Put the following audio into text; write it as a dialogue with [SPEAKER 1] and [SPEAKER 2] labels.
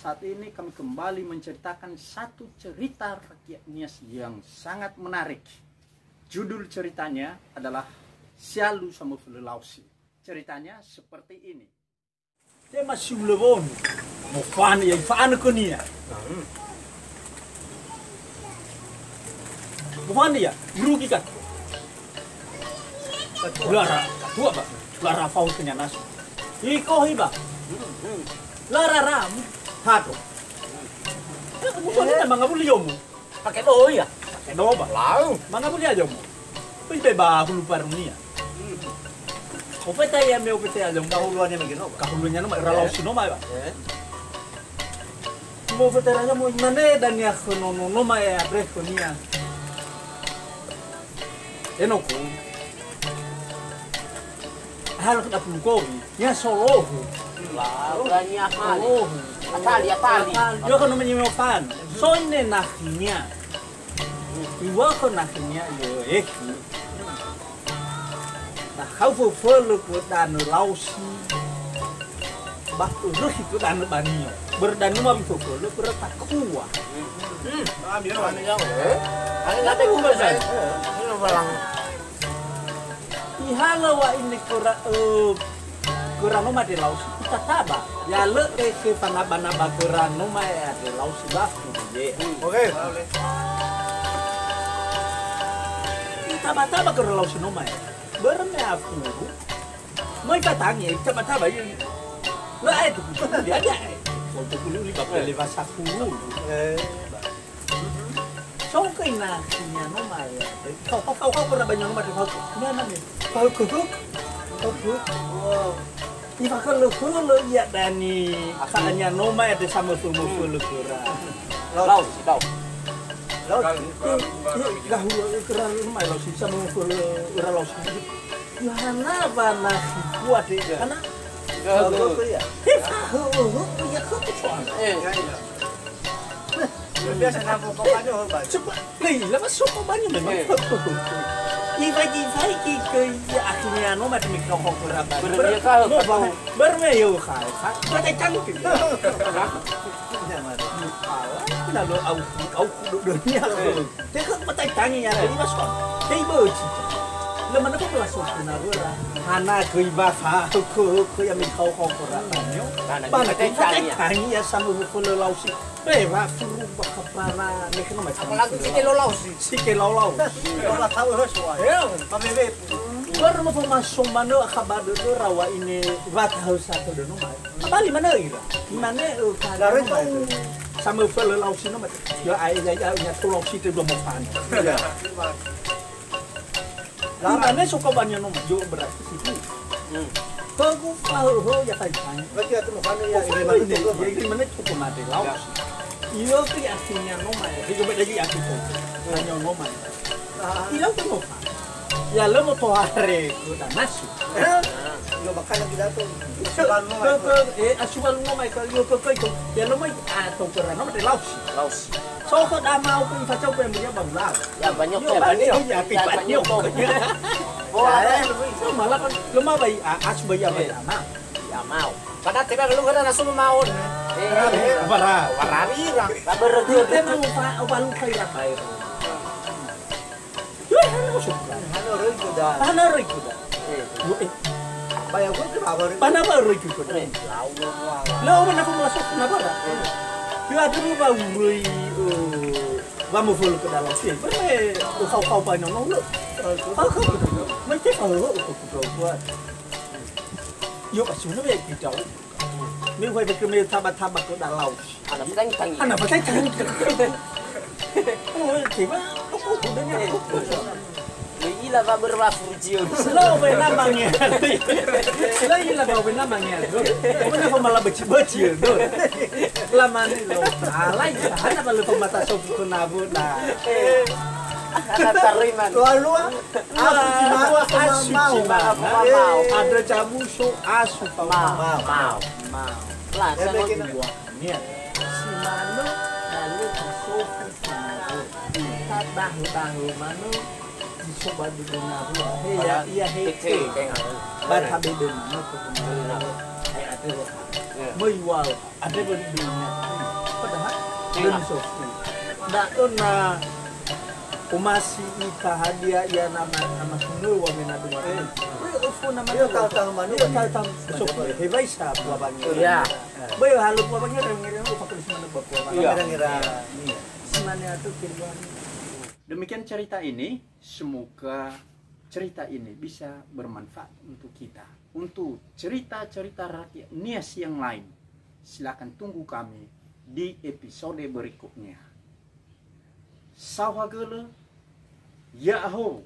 [SPEAKER 1] saat ini kami kembali menceritakan satu cerita rakyat Nias yang sangat menarik. Judul ceritanya adalah Sialu sama Fulelausi. Ceritanya seperti ini. Dia masih belum mau fan ya, fan ke nia. Bukan ya, rugi kan? Lara, tua ba? Lara faul kenya nasu. Iko hiba. Lara ram, hado. Bukan kita mga bulyomo. Pakai do ya? Pakai do ba? Lau. Mga bulya mo. Pwede ba hulu parunia? Opeta ya me opeta ya dong kahuluannya begini. Kahuluannya no ralau sino ma ba? Mo veteranya mo mane dan ya no ma ya brekonia. Enoku. Hal kita pulukowi, ya solohu.
[SPEAKER 2] Lalu banyak hal. Atali.
[SPEAKER 1] Yo kan namanya fan. Soine nahinya. Iwa kan nahinya yo eki. Nah, kau follow ku dan lausi. Batu ruh itu dan banio. Berdanu mah bisa follow bertak kuah.
[SPEAKER 2] Ambil mana jauh? Ada ku bersai. Ini balang.
[SPEAKER 1] Ihala wa ini kurang nomah di lausi. Kita taba. Ya le ke panabana kurang nomah ya di lausi baku.
[SPEAKER 2] Oke.
[SPEAKER 1] Taba-taba ke lausi nomah ya. Bermea aku. Mau katangi, taba-taba ini. Lah itu dia ada. Untuk dulu 50 saku. So kay na sinya nomah ya. Kau pernah banyak nomah di kau. Mana nih? Kau kuduk. Wow. Iba kalau ya dani asalnya nomah ada sama semua kurang.
[SPEAKER 2] Laut.
[SPEAKER 1] Gahulu kerana nomah laut sama kurang laut. Yohana bana kuat deh. Karena gahulu ya. Ya kau tuan.
[SPEAKER 2] Biasa nak kau banyak hebat.
[SPEAKER 1] Cepat. Lepas suka banyak memang. Iba ke akhirnya nomor di mikrofon kuraba. Bermeo kau. Pakai cantik. Lalu au dunia. Teka pakai tangi ya. Ini masuk. Table. Leman apa masuk kena bola. Hana ke iba ku yang mikau kuraba. Bana pakai tangi ya sama buku lausi. Beba furu bakapana nek no macam
[SPEAKER 2] Apalagi si kelolau.
[SPEAKER 1] Kalau tahu semua.
[SPEAKER 2] Ya, pamebe.
[SPEAKER 1] Baru mau masuk mana kabar itu rawa ini wat harus satu dulu mah. Bali mana ira? Mana
[SPEAKER 2] Lalu itu
[SPEAKER 1] sama fele lausi no macam. Ya ai ya tulong situ belum mau pan. Mana suka banyak no jo berarti situ. Kau tahu ya kan.
[SPEAKER 2] berarti itu mana ya
[SPEAKER 1] Ini mana cukup mati lausi. Iyo ki artinya nomah ya. Di coba lagi aku tuh. Nanya nomah. Iyo tuh nomah. Ya lo mau tohare udah nasi.
[SPEAKER 2] Lo makan lagi datang.
[SPEAKER 1] Asupan nomah kalau yo itu. Ya lo mau atau kurang nomah di laus. So kau dah mau pun facau pun dia bangla.
[SPEAKER 2] Ya banyak
[SPEAKER 1] Ya banyak. Malah kan lo mau bayi asu bayi apa ya?
[SPEAKER 2] Ya mau. Pada tiba lu kada nasu mau.
[SPEAKER 1] Warari lah.
[SPEAKER 2] Kabar
[SPEAKER 1] Dia mau balu kaya bayar.
[SPEAKER 2] Hanoi kuda.
[SPEAKER 1] Panaroi kuda.
[SPEAKER 2] Bayar ko kabar.
[SPEAKER 1] Panaroi kuda. Lo mana aku masuk kenapa? Yo ada ba wuri vamos full ke dalam sini. Kau banyak nong lo. Kau macam kau buat. Yo asyik nak biar kita. Mình phải cái thaba ke dalam. Anak pakai tangi. Oh, tiba. Aku udah ni.
[SPEAKER 2] Gila va berwafurjio.
[SPEAKER 1] Selalu benamangnya. Selalu benamangnya. Kau nak malah beci-beci tu. Lama ni lo. Alai sana balu pemata sofu kenabu dah.
[SPEAKER 2] Tariman.
[SPEAKER 1] Lalu asu mau. Ada jamu so asu mau.
[SPEAKER 2] Lah, saya mau
[SPEAKER 1] Ni. Si mano lalu sofu kenabu. Tahu mano dicoba di nabu. Iya heke. Bar habe mano ke kenabu. Ada. Mewah. Ada berdua. Bensos. Ndak na umasi ita hadia ya nama sunu wa menadu wa. Ufo nama yo tahu manu tahu sok hebai sa buabanya.
[SPEAKER 2] Iya.
[SPEAKER 1] Bayo halu buabanya ngira pakai semana buabanya.
[SPEAKER 2] Iya.
[SPEAKER 1] Ngira sebenarnya tuh kirwan.
[SPEAKER 3] Demikian cerita ini, semoga cerita ini bisa bermanfaat untuk kita. Untuk cerita-cerita rakyat Nias yang lain, silakan tunggu kami di episode berikutnya. Sawagele, Yahoo.